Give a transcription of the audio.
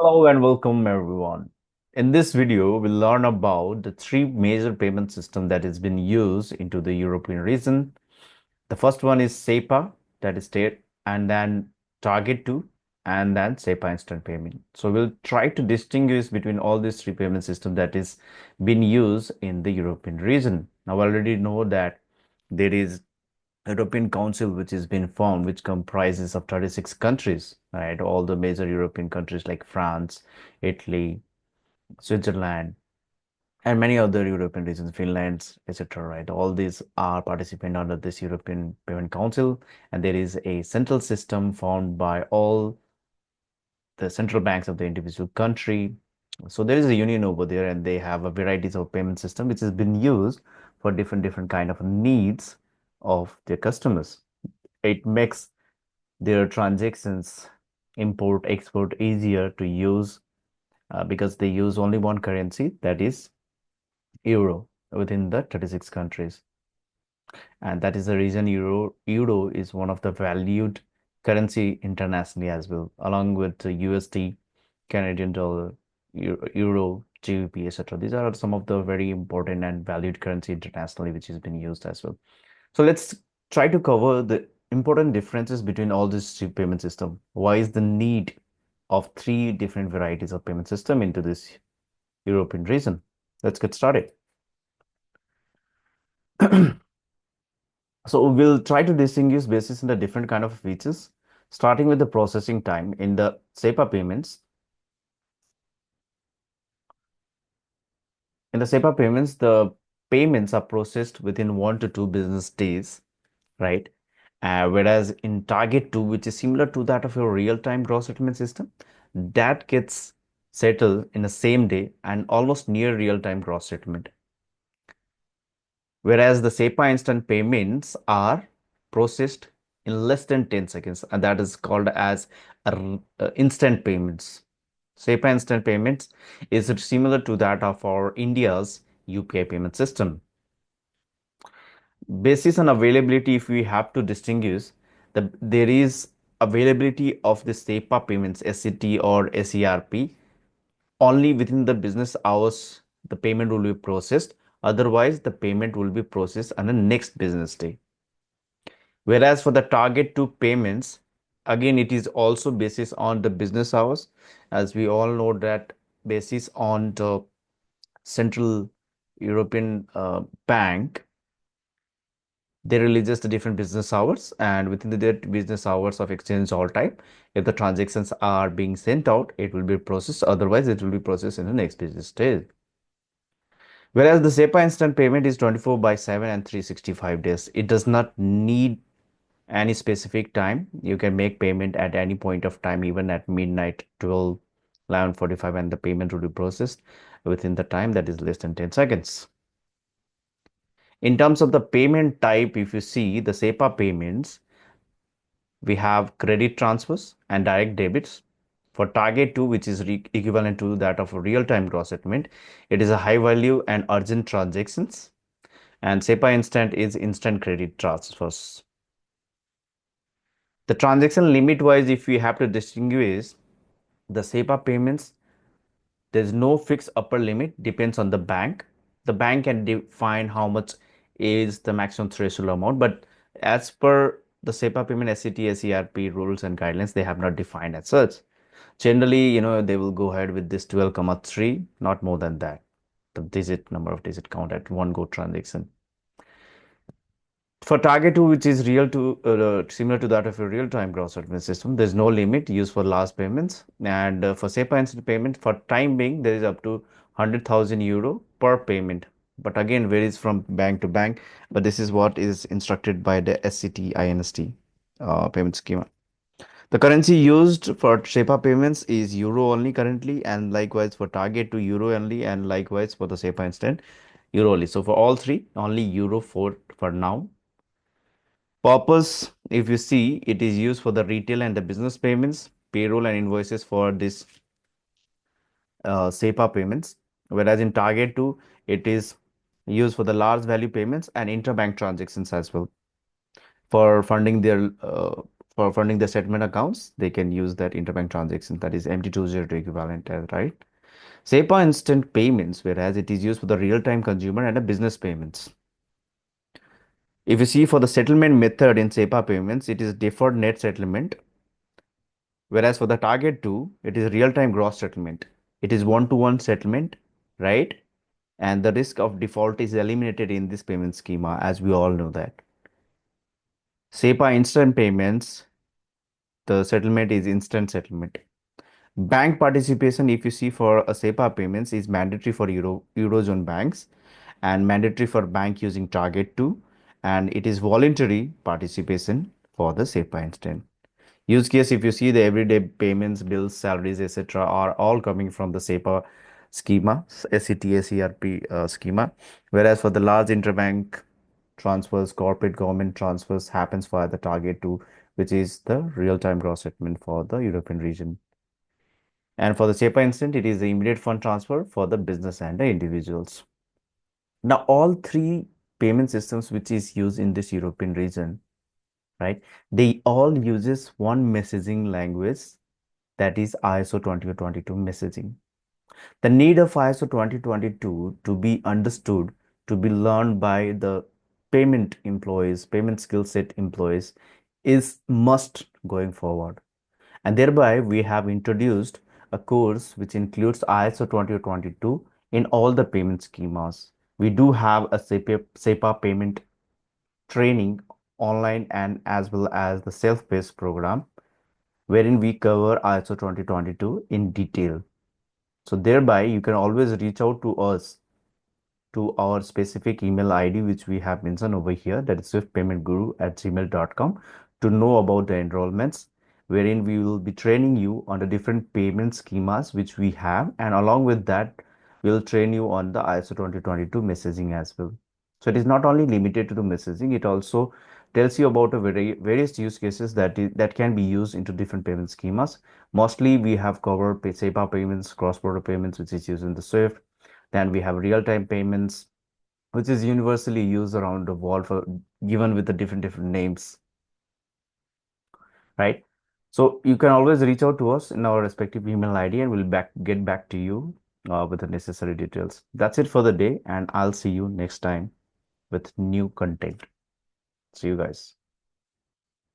Hello and welcome everyone. In this video, we'll learn about the three major payment systems that has been used into the European region. The first one is SEPA, that is state, and then Target2, and then SEPA Instant Payment. So we'll try to distinguish between all these three payment systems that is being used in the European region. Now, we already know that there is European Council, which has been formed, which comprises of 36 countries, right? All the major European countries like France, Italy, Switzerland, and many other European regions, Finland, etc. Right? All these are participant under this European Payment Council, and there is a central system formed by all the central banks of the individual country. So there is a union over there, and they have a varieties of payment system which has been used for different kind of needs of their customers. It makes their transactions, import, export easier to use because they use only one currency, that is euro, within the 36 countries. And that is the reason euro is one of the valued currency internationally as well, along with the USD, Canadian dollar, euro, GBP, etc. These are some of the very important and valued currency internationally, which has been used as well. So let's try to cover the important differences between all these three payment system. Why is the need of three different varieties of payment system into this European region? Let's get started. So we'll try to distinguish basis in the different kind of features, starting with the processing time in the SEPA payments. In the SEPA payments, the payments are processed within 1 to 2 business days, right? Whereas in Target2, which is similar to that of your real-time gross settlement system, that gets settled in the same day and almost near real-time gross settlement. Whereas the SEPA instant payments are processed in less than 10 seconds, and that is called as instant payments. SEPA instant payments is similar to that of our India's UPI payment system. Basis on availability, if we have to distinguish, there is availability of the SEPA payments, SCT or SERP, only within the business hours the payment will be processed. Otherwise, the payment will be processed on the next business day. Whereas for the Target2 payments, again, it is also basis on the business hours. As we all know that basis on the Central European Bank, they releases the different business hours, and within the business hours of exchange all type, if the transactions are being sent out, it will be processed. Otherwise, it will be processed in the next business day. Whereas the SEPA instant payment is 24/7 and 365 days. It does not need any specific time. You can make payment at any point of time, even at midnight, 12, 11:45, and the payment will be processed within the time that is less than 10 seconds. In terms of the payment type, if you see the SEPA payments, we have credit transfers and direct debits. For Target2, which is equivalent to that of a real-time gross settlement, it is a high value and urgent transactions. And SEPA Instant is instant credit transfers. The transaction limit wise, if we have to distinguish the SEPA payments, there's no fixed upper limit, depends on the bank. The bank can define how much is the maximum threshold amount, but as per the SEPA payment SCT, SERP rules and guidelines, they have not defined as such. Generally, they will go ahead with this 12,3, not more than that. The number of digit count at one go transaction. For Target2, which is similar to that of a real-time gross settlement system, there's no limit used for last payments. And for SEPA instant payment, for time being, there is up to 100,000 euro per payment. But again, varies from bank to bank. But this is what is instructed by the SCT INST payment schema. The currency used for SEPA payments is euro only currently, and likewise for Target2 euro only, and likewise for the SEPA instant euro only. So for all three, only euro for now. Purpose, if you see, it is used for the retail and the business payments, payroll and invoices for this SEPA payments, whereas in Target2, it is used for the large value payments and interbank transactions as well, for funding their for funding the settlement accounts, they can use that interbank transaction, that is MT202 equivalent, right? SEPA Instant Payments, whereas it is used for the real-time consumer and the business payments. If you see for the settlement method in SEPA Payments, it is deferred net settlement, whereas for the target 2, it is real-time gross settlement. It is one-to-one settlement, right? And the risk of default is eliminated in this payment schema, as we all know that. SEPA Instant Payments, the settlement is instant settlement. Bank participation, if you see for a SEPA payments, is mandatory for Eurozone banks and mandatory for bank using target 2, and it is voluntary participation for the SEPA instant. Use case, if you see the everyday payments, bills, salaries, etc., are all coming from the SEPA schema, SETA CRP schema, whereas for the large interbank transfers, corporate government transfers happens via the target 2, which is the real-time gross settlement for the European region. And for the SEPA instant, it is the immediate fund transfer for the business and the individuals. Now, all three payment systems which is used in this European region, right? They all uses one messaging language, that is ISO 2022 messaging. The need of ISO 2022 to be understood, to be learned by the payment employees, payment skill set employees is must going forward. And thereby we have introduced a course which includes ISO 2022 in all the payment schemas. We do have a SEPA payment training online and as well as the self-paced program wherein we cover ISO 2022 in detail. So thereby you can always reach out to us to our specific email ID which we have mentioned over here, that is swiftpaymentguru@gmail.com, to know about the enrollments, wherein we will be training you on the different payment schemas which we have, and along with that we'll train you on the ISO 2022 messaging as well. So it is not only limited to the messaging, it also tells you about a various use cases that can be used into different payment schemas. Mostly we have covered SEPA payments, cross-border payments, which is used in the SWIFT. Then we have real-time payments, which is universally used around the world, for given with the different names, right? So you can always reach out to us in our respective email ID, and we'll get back to you with the necessary details. That's it for the day, and I'll see you next time with new content. See you guys.